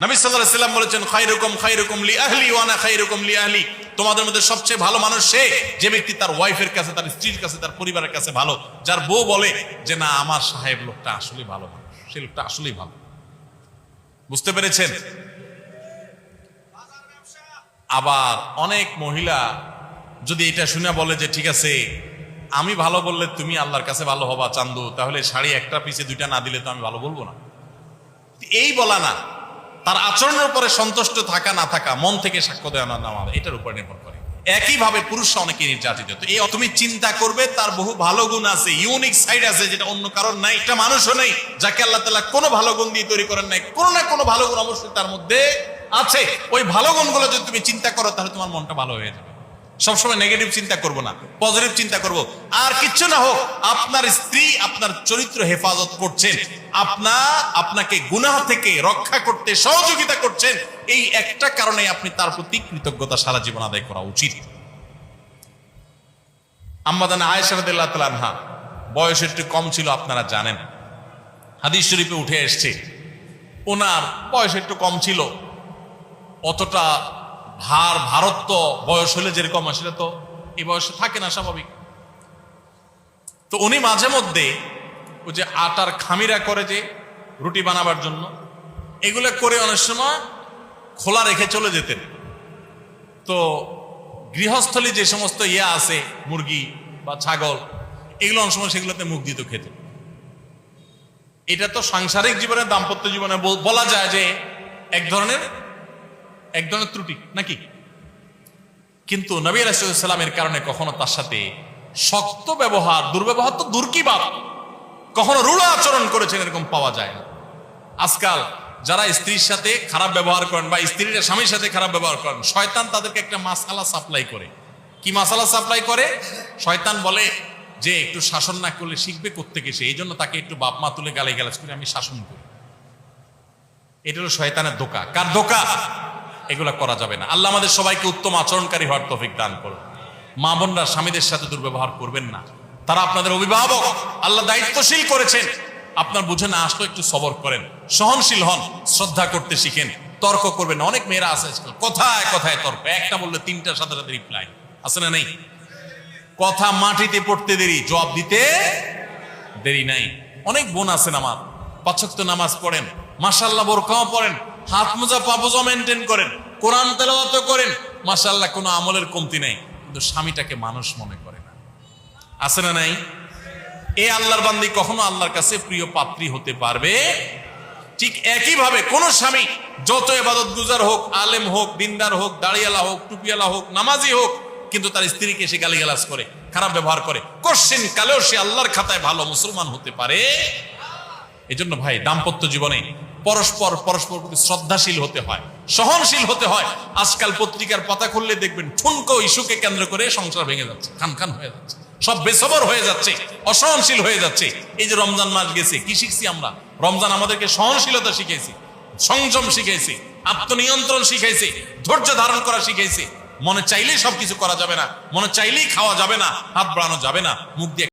নবী সাল্লাল্লাহু আলাইহি ওয়াসাল্লাম বলেছেন, খায়রুকুম লিআহলি ওয়া আনা খায়রুকুম লিআহলি। তোমাদের মধ্যে সবচেয়ে ভালো মানুষ সে যে ব্যক্তি তার ওয়াইফের কাছে, তার স্ত্রীর কাছে, তার পরিবারের কাছে ভালো। যার বউ বলে যে না, আমার সাহেব লোকটা আসলেই ভালো মানুষ, সেই লোকটা আসলেই ভালো। বুঝতে পেরেছেন? আবার অনেক মহিলা যদি এটা শুনে বলে যে ঠিক আছে, আমি ভালো বললে তুমি আল্লাহর কাছে ভালো হবা চান্দু, তাহলে শাড়ি একটা পিছে দুইটা না দিলে তো আমি ভালো বলবো না। এই বলা না, তার আচরণের উপরে সন্তুষ্ট থাকা না থাকা, মন থেকে সাক্ষ্য দেওয়া না নেওয়া, এটার উপর নির্ভর করে। একইভাবে পুরুষরা অনেকে নির্যাতিত। তো এই তুমি চিন্তা করবে তার বহু ভালো গুণ আছে, ইউনিক সাইড আছে যেটা অন্য কারণ নাই। এটা মানুষও নেই যাকে আল্লাহ তাআলা কোনো ভালো গুণ দিয়ে তৈরি করেন নাই। কোনো না কোনো ভালো গুণ অবশ্যই তার মধ্যে আছে। ওই ভালো গুণগুলো যদি তুমি চিন্তা করো তাহলে তোমার মনটা ভালো হয়ে যাবে। সবসময় নেগেটিভ চিন্তা করবো না, পজিটিভ চিন্তা করব। আর কিচ্ছু না হোক, আপনার স্ত্রী আপনার চরিত্র হেফাজত করছেন, আপনাকে গুনাহ থেকে রক্ষা করতে সহযোগিতা করছেন, এই একটা কারণে আপনি তার প্রতি কৃতজ্ঞতা সারা জীবন আদায় করা উচিত। আম্মা জান আয়েশা রাদিয়াল্লাহু তাআলা আনহা বয়স একটু কম ছিল, আপনারা জানেন, হাদিস শরীফে উঠে এসেছে ওনার বয়স একটু কম ছিল। অতটা ভারত্ব বয়স হলে যেরকম আসলে তো এই বয়সে থাকে না, স্বাভাবিক। তো উনি মাঝে মধ্যে ওই যে আটার খামিরা করে যে রুটি বানাবার জন্য, এগুলো করে অনেক সময় খোলা রেখে চলে যেতেন। তো গৃহস্থলী যে সমস্ত আছে মুরগি বা ছাগল, এগুলো অনেক সময় সেগুলোতে মুখ দিত, খেত। এটা তো সাংসারিক জীবনে, দাম্পত্য জীবনে বলা যায় যে এক ধরনের ত্রুটি নাকি। কিন্তু নবী রাসূলুল্লাহ সাল্লাল্লাহু আলাইহি ওয়াসাল্লামের কারণে কখনো তার সাথে শক্ত ব্যবহার, দুর্ব্যবহার তো দূর কি বাপ, কখনো রূঢ় আচরণ করেছেন এরকম পাওয়া যায় না। আজকাল যারা স্ত্রীর সাথে খারাপ ব্যবহার করেন বা স্ত্রীরা স্বামীর সাথে খারাপ ব্যবহার করেন, শয়তান তাদেরকে একটা মাসালা সাপ্লাই করে। কি মাসালা সাপ্লাই করে? শয়তান বলে যে একটু শাসন না করলে শিখবে কোত্থেকে সে, এই জন্য তাকে একটু বাপ মা তুলে গালিগালাজ করে আমি শাসন করি। এটা হলো শয়তানের ধোঁকা। কার ধোঁকা? এগুলা করা যাবে না। আল্লাহ আমাদের সবাইকে উত্তম আচরণকারী হওয়ার তৌফিক দান করুন। মা বোনরা স্বামীদের সাথে দুর্ব্যবহার করবেন না, তারা আপনাদের অভিভাবক, আল্লাহ দায়িত্বশীল করেছেন। আপনার বুঝে না আসলে একটু সবর করেন, সহনশীল হন, শ্রদ্ধা করতে শিখেন, তর্ক করবেন। অনেক মেয়েরা আছে কথায় কথায় তর্ক, একটা বললে তিনটার সাথে সাথে রিপ্লাই, আছে না নেই? কথা মাটিতে পড়তে দেরি, জবাব দিতে দেরি নাই। অনেক বোন আছেন আমার, ৫ ওয়াক্ত নামাজ পড়েন, মাশাআল্লাহ বোরকাও পড়েন, হাত মোজা পা মোজা মেনটেন করেন, কোরআন তেলাওয়াত করেন, মাশাআল্লাহ কোনো আমলের কমতি নেই, কিন্তু স্বামীটাকে মানুষ মনে করে না। আছে না নাই? এই আল্লাহর বান্দি কখনো আল্লাহর কাছে প্রিয় পাত্রী হতে পারবে? ঠিক একইভাবে কোন স্বামী যত ইবাদত গুজার হোক, আলেম হোক, দিনদার হোক, দাড়িয়ালা হোক, টুপিয়ালা হোক, নামাজি হোক, কিন্তু তার স্ত্রীকে সে গালিগালাজ করে, খারাপ ব্যবহার করে, কোশ্চিন কালেও সে আল্লাহর খাতায় ভালো মুসলমান হতে পারে? এজন্য ভাই, দাম্পত্য জীবনে পরস্পর প্রতি শ্রদ্ধাশীল হতে হয়, সহনশীল হতে হয়। আজকাল পত্রিকার পাতা খুললে দেখবেন ঠুনকো ইস্যুকে কেন্দ্র করে সংসার ভেঙে যাচ্ছে, খান হয়ে যাচ্ছে, সব বেসবর হয়ে যাচ্ছে, অসহনশীল হয়ে যাচ্ছে। এই যে রমজান মাস গেছে, কি শিখছি আমরা? রমজান আমাদেরকে সহনশীলতা শিখাইছে, সংযম শিখাইছে, আত্মনিয়ন্ত্রণ শিখাইছে, ধৈর্য ধারণ করা শিখাইছে। মনে চাইলেই সবকিছু করা যাবে না, মনে চাইলেই খাওয়া যাবে না, হাত বাড়ানো যাবে না, মুখ দিয়ে